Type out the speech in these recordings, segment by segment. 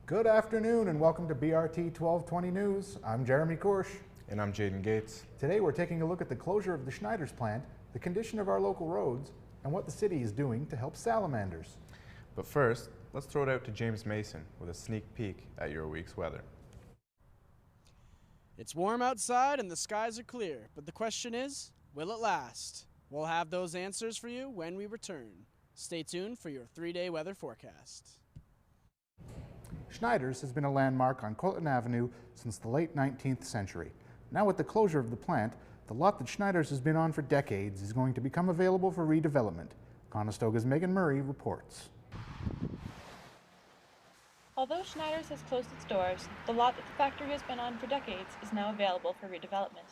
Good afternoon and welcome to BRT 1220 News. I'm Jeremy Korsch. And I'm Jaden Gates. Today we're taking a look at the closure of the Schneiders plant, the condition of our local roads, and what the city is doing to help salamanders. But first, let's throw it out to James Mason with a sneak peek at your week's weather. It's warm outside and the skies are clear, but the question is, will it last? We'll have those answers for you when we return. Stay tuned for your 3-day weather forecast. Schneiders has been a landmark on Colton Avenue since the late 19th century. Now with the closure of the plant, the lot that Schneiders has been on for decades is going to become available for redevelopment. Conestoga's Megan Murray reports. Although Schneiders has closed its doors, the lot that the factory has been on for decades is now available for redevelopment.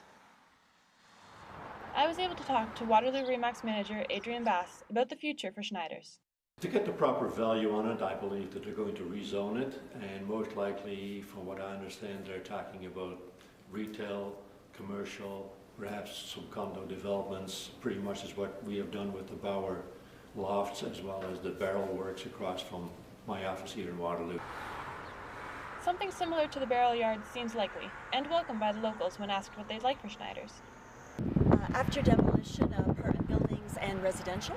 I was able to talk to Waterloo Remax manager Adrian Bass about the future for Schneiders. To get the proper value on it, I believe that they're going to rezone it, and most likely, from what I understand, they're talking about retail, commercial, perhaps some condo developments, pretty much is what we have done with the Bauer lofts as well as the Barrel Works across from my office here in Waterloo. Something similar to the Barrel Yard seems likely, and welcomed by the locals when asked what they'd like for Schneiders. After demolition of apartment buildings and residential.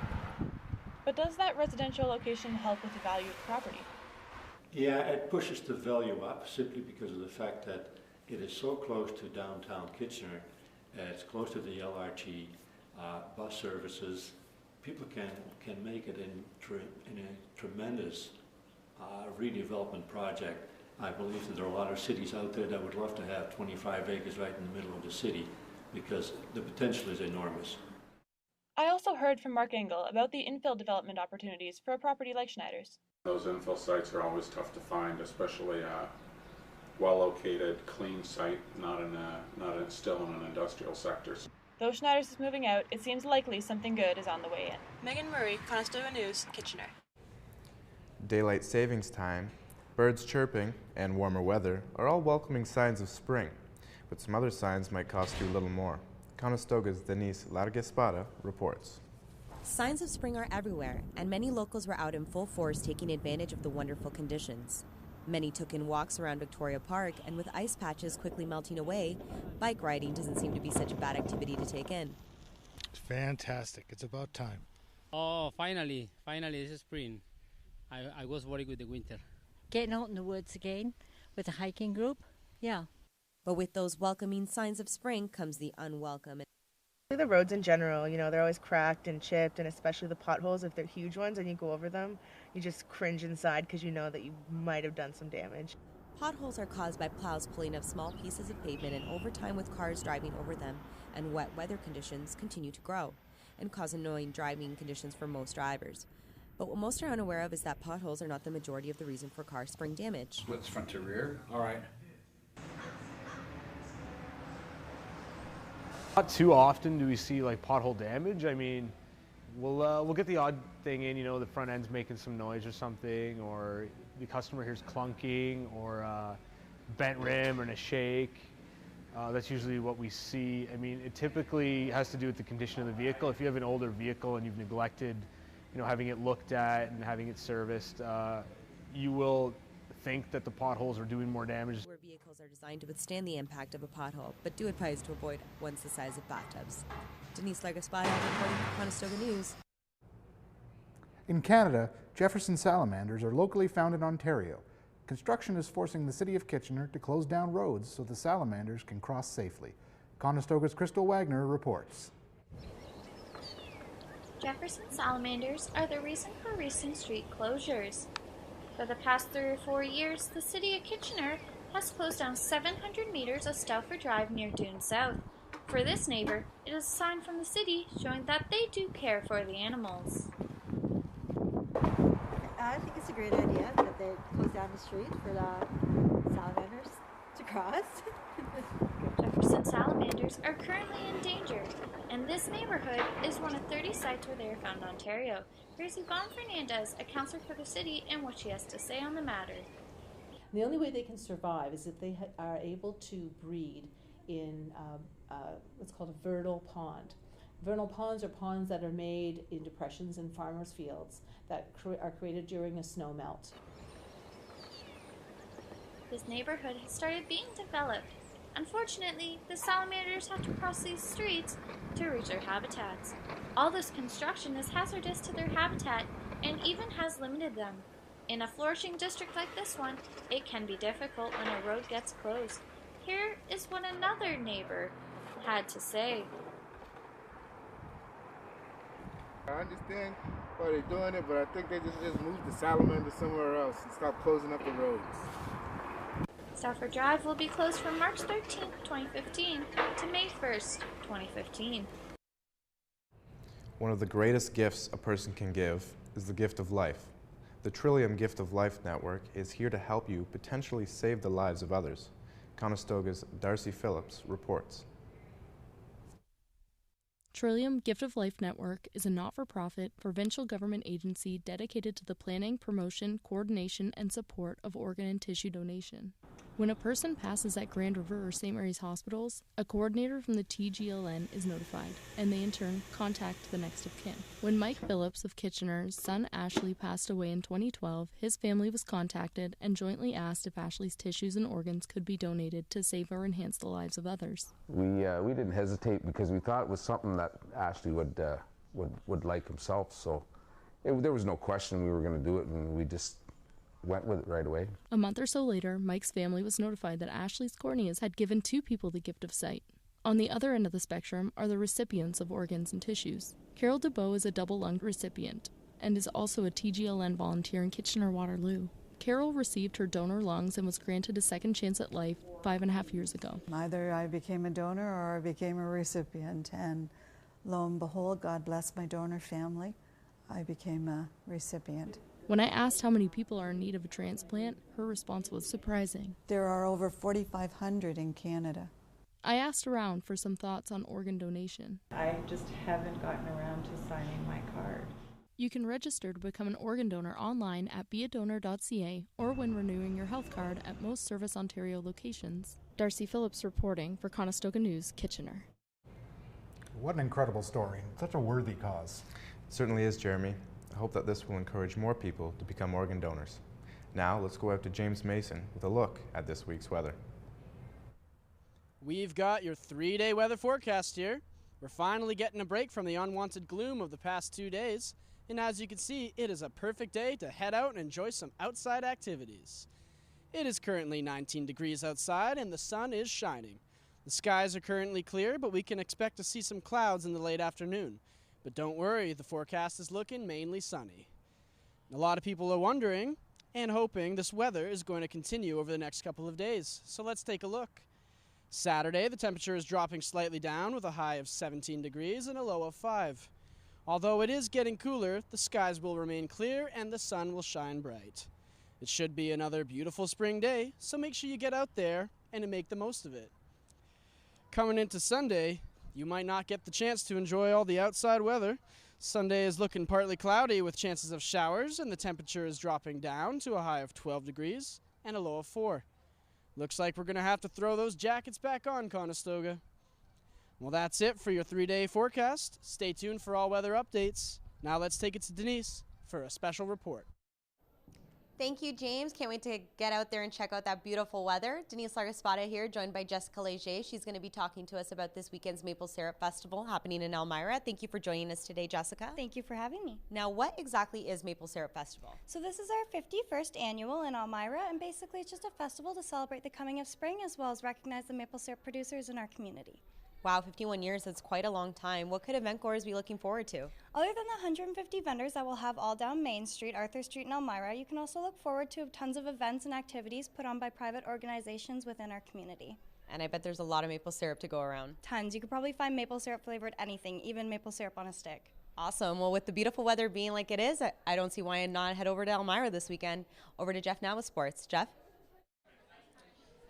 But does that residential location help with the value of the property? Yeah, it pushes the value up simply because of the fact that it is so close to downtown Kitchener. It's close to the LRT, bus services. People can make it in a tremendous redevelopment project. I believe that there are a lot of cities out there that would love to have 25 acres right in the middle of the city because the potential is enormous. I also heard from Mark Engel about the infill development opportunities for a property like Schneiders. Those infill sites are always tough to find, especially a well-located, clean site, still in an industrial sector. Though Schneiders is moving out, it seems likely something good is on the way in. Megan Murray, Conestoga News, Kitchener. Daylight savings time, birds chirping, and warmer weather are all welcoming signs of spring, but some other signs might cost you a little more. Conestoga's Denise Largespada reports. Signs of spring are everywhere, and many locals were out in full force taking advantage of the wonderful conditions. Many took in walks around Victoria Park, and with ice patches quickly melting away, bike riding doesn't seem to be such a bad activity to take in. It's fantastic. It's about time. Oh, finally it's spring. I was worried with the winter. Getting out in the woods again with a hiking group, yeah. But with those welcoming signs of spring comes the unwelcome. The roads in general, they're always cracked and chipped, and especially the potholes, if they're huge ones and you go over them, you just cringe inside because you know that you might have done some damage. Potholes are caused by plows pulling up small pieces of pavement, and over time with cars driving over them, and wet weather conditions continue to grow and cause annoying driving conditions for most drivers. But what most are unaware of is that potholes are not the majority of the reason for car spring damage. Splits front to rear. All right. Not too often do we see like pothole damage. I mean, we'll get the odd thing in, the front end's making some noise or something, or the customer hears clunking, or bent rim and a shake. That's usually what we see. I mean, it typically has to do with the condition of the vehicle. If you have an older vehicle and you've neglected, having it looked at and having it serviced, you will think that the potholes are doing more damage. Where vehicles are designed to withstand the impact of a pothole, but do advise to avoid ones the size of bathtubs. Denise Largespada reporting for Conestoga News. In Canada, Jefferson salamanders are locally found in Ontario. Construction is forcing the city of Kitchener to close down roads so the salamanders can cross safely. Conestoga's Krystal Wagner reports. Jefferson salamanders are the reason for recent street closures. For the past 3 or 4 years, the city of Kitchener has closed down 700 meters of Stauffer Drive near Dune South. For this neighbor, it is a sign from the city showing that they do care for the animals. I think it's a great idea that they close down the street for the salamanders to cross. Jefferson salamanders are currently in danger, and this neighborhood is one of 30 sites where they are found in Ontario. Here's Yvonne Fernandez, a councillor for the city, and what she has to say on the matter. The only way they can survive is if they are able to breed in what's called a vernal pond. Vernal ponds are ponds that are made in depressions in farmers' fields that are created during a snow melt. This neighborhood has started being developed. Unfortunately, the salamanders have to cross these streets to reach their habitats. All this construction is hazardous to their habitat and even has limited them. In a flourishing district like this one, it can be difficult when a road gets closed. Here is what another neighbor had to say. I understand why they're doing it, but I think they just move the salamanders somewhere else and stop closing up the roads. Stafford Drive will be closed from March 13, 2015 to May 1st, 2015. One of the greatest gifts a person can give is the gift of life. The Trillium Gift of Life Network is here to help you potentially save the lives of others. Conestoga's Darcy Phillips reports. Trillium Gift of Life Network is a not-for-profit, provincial government agency dedicated to the planning, promotion, coordination, and support of organ and tissue donation. When a person passes at Grand River or St. Mary's hospitals, a coordinator from the TGLN is notified, and they in turn contact the next of kin. When Mike Phillips of Kitchener's son Ashley passed away in 2012, his family was contacted and jointly asked if Ashley's tissues and organs could be donated to save or enhance the lives of others. We didn't hesitate because we thought it was something that Ashley would like himself, so there was no question we were going to do it, and we just went with it right away. A month or so later, Mike's family was notified that Ashley's corneas had given 2 people the gift of sight. On the other end of the spectrum are the recipients of organs and tissues. Carol DeBow is a double-lunged recipient and is also a TGLN volunteer in Kitchener-Waterloo. Carol received her donor lungs and was granted a second chance at life 5.5 years ago. Either I became a donor or I became a recipient, and lo and behold, God bless my donor family, I became a recipient. When I asked how many people are in need of a transplant, her response was surprising. There are over 4,500 in Canada. I asked around for some thoughts on organ donation. I just haven't gotten around to signing my card. You can register to become an organ donor online at beadonor.ca or when renewing your health card at most Service Ontario locations. Darcy Phillips reporting for Conestoga News, Kitchener. What an incredible story. Such a worthy cause. It certainly is, Jeremy. I hope that this will encourage more people to become organ donors. Now let's go out to James Mason with a look at this week's weather. We've got your 3-day weather forecast here. We're finally getting a break from the unwanted gloom of the past 2 days, and as you can see, it is a perfect day to head out and enjoy some outside activities. It is currently 19 degrees outside and the sun is shining. The skies are currently clear, but we can expect to see some clouds in the late afternoon. But don't worry, the forecast is looking mainly sunny. A lot of people are wondering and hoping this weather is going to continue over the next couple of days, so let's take a look. Saturday, the temperature is dropping slightly down with a high of 17 degrees and a low of 5. Although it is getting cooler, the skies will remain clear and the sun will shine bright. It should be another beautiful spring day, so make sure you get out there and make the most of it. Coming into Sunday, you might not get the chance to enjoy all the outside weather. Sunday is looking partly cloudy with chances of showers, and the temperature is dropping down to a high of 12 degrees and a low of 4. Looks like we're going to have to throw those jackets back on, Conestoga. Well, that's it for your 3-day forecast. Stay tuned for all weather updates. Now let's take it to Denise for a special report. Thank you, James. Can't wait to get out there and check out that beautiful weather. Denise Largaspada here, joined by Jessica Leger. She's going to be talking to us about this weekend's Maple Syrup Festival happening in Elmira. Thank you for joining us today, Jessica. Thank you for having me. Now, what exactly is Maple Syrup Festival? So this is our 51st annual in Elmira, and basically it's just a festival to celebrate the coming of spring as well as recognize the maple syrup producers in our community. Wow, 51 years, that's quite a long time. What could event goers be looking forward to? Other than the 150 vendors that we'll have all down Main Street, Arthur Street, and Elmira, you can also look forward to tons of events and activities put on by private organizations within our community. And I bet there's a lot of maple syrup to go around. Tons. You could probably find maple syrup flavored anything, even maple syrup on a stick. Awesome. Well, with the beautiful weather being like it is, I don't see why not head over to Elmira this weekend. Over to Jeff now with sports. Jeff?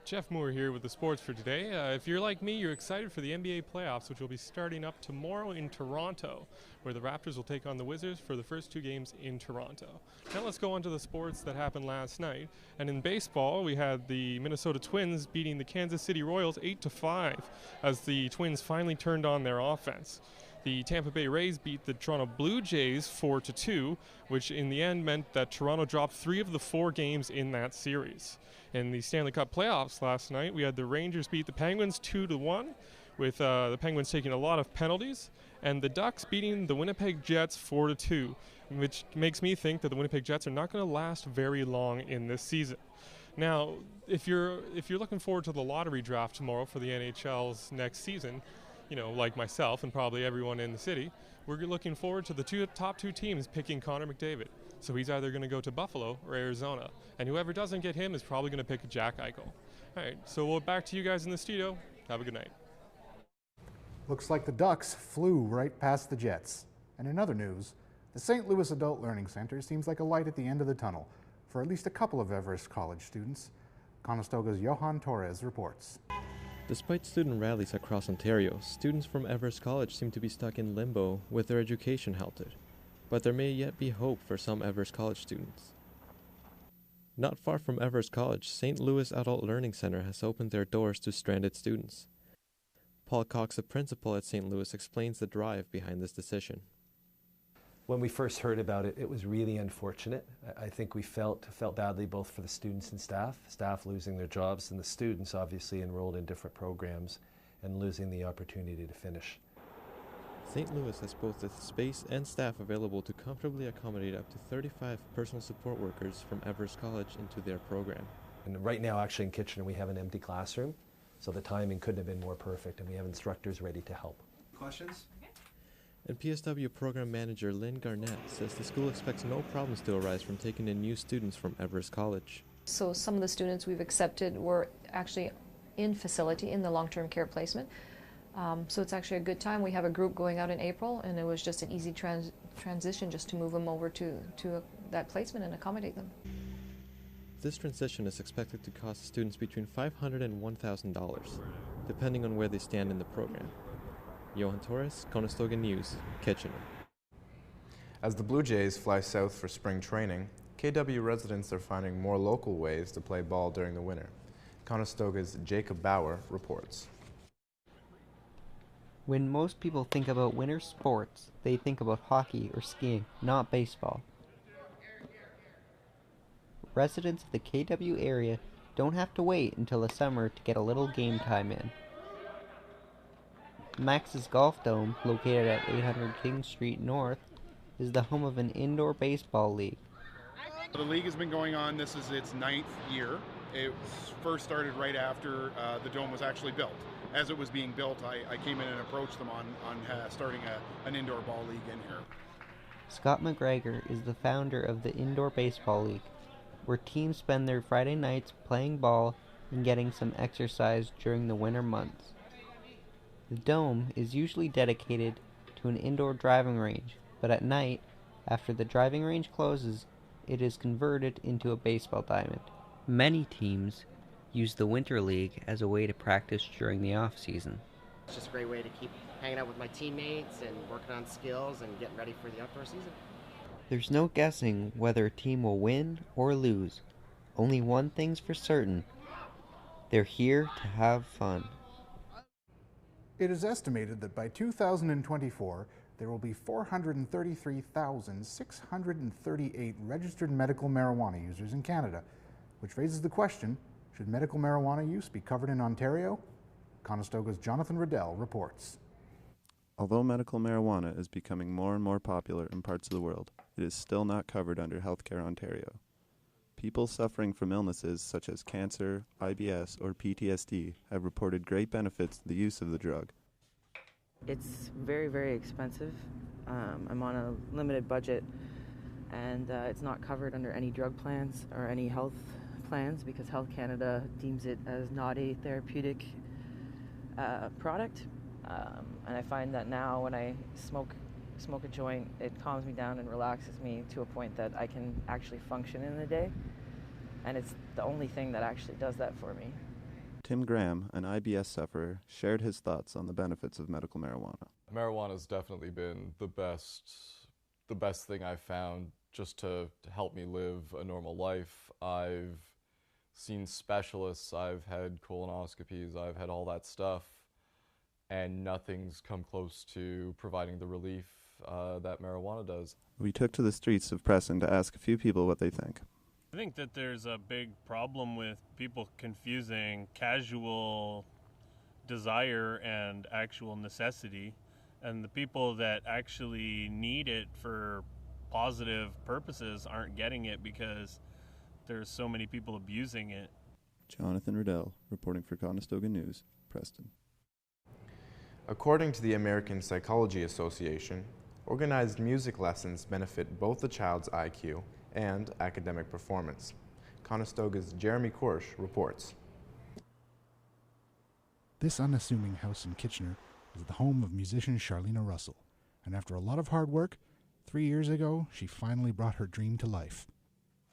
Jeff Moore here with the sports for today. If you're like me, you're excited for the NBA playoffs, which will be starting up tomorrow in Toronto, where the Raptors will take on the Wizards for the first 2 games in Toronto. Now let's go on to the sports that happened last night. And in baseball, we had the Minnesota Twins beating the Kansas City Royals 8-5 as the Twins finally turned on their offense. The Tampa Bay Rays beat the Toronto Blue Jays 4-2, which in the end meant that Toronto dropped 3 of the 4 games in that series. In the Stanley Cup playoffs last night, we had the Rangers beat the Penguins 2-1, with the Penguins taking a lot of penalties, and the Ducks beating the Winnipeg Jets 4-2, which makes me think that the Winnipeg Jets are not going to last very long in this season. Now, if you're looking forward to the lottery draft tomorrow for the NHL's next season, you know, like myself and probably everyone in the city, we're looking forward to the top two teams picking Connor McDavid. So he's either going to go to Buffalo or Arizona, and whoever doesn't get him is probably going to pick Jack Eichel. All right, so we'll back to you guys in the studio. Have a good night. Looks like the Ducks flew right past the Jets. And in other news, the St. Louis Adult Learning Center seems like a light at the end of the tunnel for at least a couple of Everest College students. Conestoga's Johan Torres reports. Despite student rallies across Ontario, students from Everest College seem to be stuck in limbo with their education halted. But there may yet be hope for some Everest College students. Not far from Everest College, St. Louis Adult Learning Center has opened their doors to stranded students. Paul Cox, a principal at St. Louis, explains the drive behind this decision. When we first heard about it, it was really unfortunate. I think we felt badly both for the students and staff losing their jobs, and the students obviously enrolled in different programs and losing the opportunity to finish. St. Louis has both the space and staff available to comfortably accommodate up to 35 personal support workers from Everest College into their program. And right now, actually in Kitchener, we have an empty classroom, so the timing couldn't have been more perfect, and we have instructors ready to help. Questions? And PSW Program Manager Lynn Garnett says the school expects no problems to arise from taking in new students from Everest College. So some of the students we've accepted were actually in facility in the long-term care placement. So it's actually a good time. We have a group going out in April, and it was just an easy transition just to move them over to that placement and accommodate them. This transition is expected to cost students between $500 and $1,000, depending on where they stand in the program. Johan Torres, Conestoga News, Kitchener. As the Blue Jays fly south for spring training, KW residents are finding more local ways to play ball during the winter. Conestoga's Jacob Bauer reports. When most people think about winter sports, they think about hockey or skiing, not baseball. Residents of the KW area don't have to wait until the summer to get a little game time in. Max's Golf Dome, located at 800 King Street North, is the home of an indoor baseball league. The league has been going on, this is its 9th year. It first started right after the dome was actually built. As it was being built, I came in and approached them on starting an indoor ball league in here. Scott McGregor is the founder of the Indoor Baseball League, where teams spend their Friday nights playing ball and getting some exercise during the winter months. The dome is usually dedicated to an indoor driving range, but at night, after the driving range closes, it is converted into a baseball diamond. Many teams use the Winter League as a way to practice during the off-season. It's just a great way to keep hanging out with my teammates and working on skills and getting ready for the outdoor season. There's no guessing whether a team will win or lose. Only one thing's for certain. They're here to have fun. It is estimated that by 2024, there will be 433,638 registered medical marijuana users in Canada, which raises the question, should medical marijuana use be covered in Ontario? Conestoga's Jonathan Riddell reports. Although medical marijuana is becoming more and more popular in parts of the world, it is still not covered under Healthcare Ontario. People suffering from illnesses such as cancer, IBS, or PTSD have reported great benefits to the use of the drug. It's very, very expensive. I'm on a limited budget, and it's not covered under any drug plans or any health plans because Health Canada deems it as not a therapeutic product. And I find that now when I smoke a joint, it calms me down and relaxes me to a point that I can actually function in the day. And it's the only thing that actually does that for me. Tim Graham, an IBS sufferer, shared his thoughts on the benefits of medical marijuana. Marijuana has definitely been the best thing I've found just to help me live a normal life. I've seen specialists, I've had colonoscopies, I've had all that stuff. and nothing's come close to providing the relief that marijuana does. We took to the streets of Preston to ask a few people what they think. I think that there's a big problem with people confusing casual desire and actual necessity, and the people that actually need it for positive purposes aren't getting it because there's so many people abusing it. Jonathan Riddell, reporting for Conestoga News, Preston. According to the American Psychology Association, organized music lessons benefit both the child's IQ and academic performance. Conestoga's Jeremy Korsch reports. This unassuming house in Kitchener is the home of musician Charlena Russell, and after a lot of hard work, 3 years ago, she finally brought her dream to life.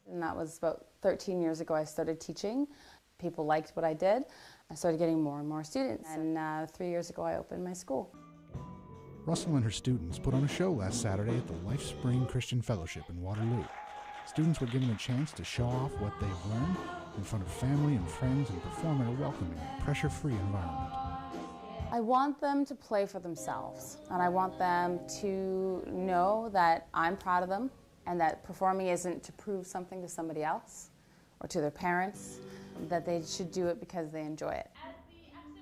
And that was about 13 years ago I started teaching. People liked what I did. I started getting more and more students, and 3 years ago I opened my school. Russell and her students put on a show last Saturday at the Life Spring Christian Fellowship in Waterloo. Students were given a chance to show off what they've learned in front of family and friends and perform in a welcoming, pressure-free environment. I want them to play for themselves, and I want them to know that I'm proud of them and that performing isn't to prove something to somebody else or to their parents, that they should do it because they enjoy it.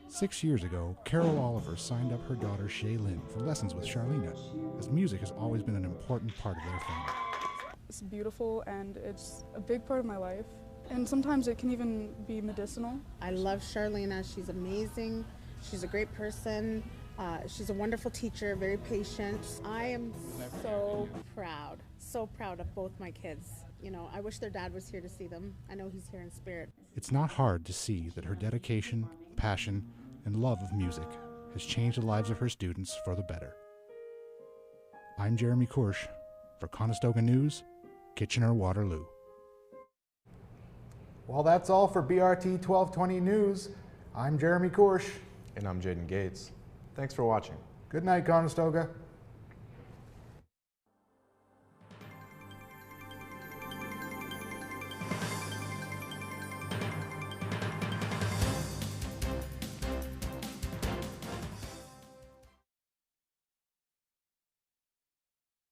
6 years ago, Carol Oliver signed up her daughter Shaylin for lessons with Charlena, as music has always been an important part of their family. It's beautiful and it's a big part of my life, and sometimes it can even be medicinal. I love Charlena. She's amazing. She's a great person. She's a wonderful teacher, very patient. I am so proud of both my kids. You know, I wish their dad was here to see them. I know he's here in spirit. It's not hard to see that her dedication, passion, and love of music has changed the lives of her students for the better. I'm Jeremy Korsch for Conestoga News, Kitchener-Waterloo. Well, that's all for BRT 1220 News. I'm Jeremy Korsch. And I'm Jaden Gates. Thanks for watching. Good night, Conestoga.